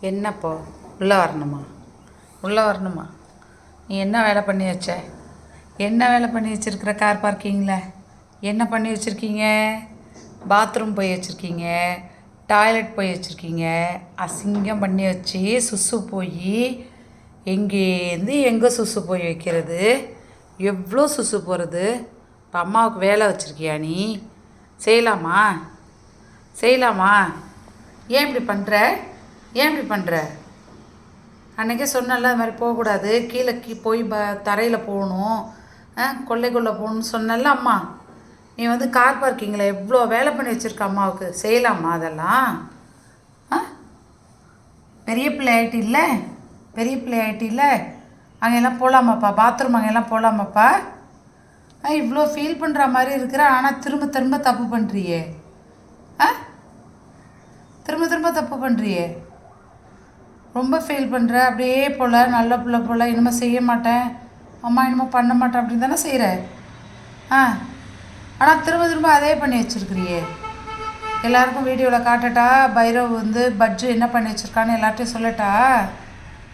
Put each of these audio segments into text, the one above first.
என்னப்போ உள்ளே வரணுமா? உள்ளே வரணுமா? நீ என்ன வேலை பண்ணி வச்ச? என்ன வேலை பண்ணி வச்சுருக்கிற? கார் பார்க்கிங்கில் என்ன பண்ணி வச்சுருக்கீங்க? பாத்ரூம் போய் வச்சுருக்கீங்க, டாய்லெட் போய் வச்சுருக்கீங்க, அசிங்கம் பண்ணி வச்சு சுசு போய் எங்கேருந்து எங்கே சுசு போய் வைக்கிறது? எவ்வளோ சுசு போகிறது? இப்போ அம்மாவுக்கு வேலை வச்சுருக்கியா நீ? செய்யலாமா? செய்யலாமா? ஏன் இப்படி பண்ணுற? ஏன் இப்படி பண்ணுற? அன்றைக்கே சொன்னல அது மாதிரி போகக்கூடாது, கீழே போய் தரையில் போகணும், கொல்லைக்குள்ளே போகணுன்னு சொன்னல அம்மா. நீ வந்து கார் பார்க்கிங்கில் எவ்வளோ வேலை பண்ணி வச்சுருக்க அம்மாவுக்கு. செய்யலாமா அதெல்லாம்? பெரிய பிள்ளை ஆகிட்டு இல்லை? பெரிய பிள்ளை ஆகிட்டு இல்லை? அங்கெல்லாம் போகலாமாப்பா? பாத்ரூம் அங்கெல்லாம் போகலாமாப்பா? இவ்வளோ ஃபீல் பண்ணுற மாதிரி இருக்கிற, ஆனால் திரும்ப திரும்ப தப்பு பண்ணுறியே. திரும்ப திரும்ப தப்பு பண்ணுறியே. ரொம்ப ஃபீல் பண்ணுற. அப்படியே போல் நல்ல பிள்ளை போல் இனிமேல் செய்ய மாட்டேன் அம்மா, இனிமேல் பண்ண மாட்டேன் அப்படின்னு தானே செய்கிற. ஆனால் திரும்ப திரும்ப அதே பண்ணி வச்சுருக்கிறியே. எல்லாருக்கும் வீடியோவில் காட்டட்டா? பைரவ் வந்து பட்ஜு என்ன பண்ணி வச்சுருக்கான்னு எல்லார்ட்டையும் சொல்லட்டா?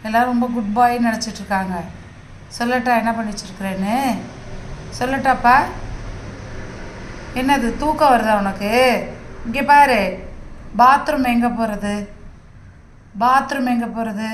எல்லோரும் ரொம்ப குட் பாய்ன்னு நினச்சிட்ருக்காங்க. சொல்லட்டா என்ன பண்ணி வச்சுருக்குறேன்னு? சொல்லட்டாப்பா? என்னது தூக்கம் வருதா உனக்கு? இங்கே பாரு, பாத்ரூம் எங்கே போகிறது? பாத்ரூம் எங்கே போகிறது?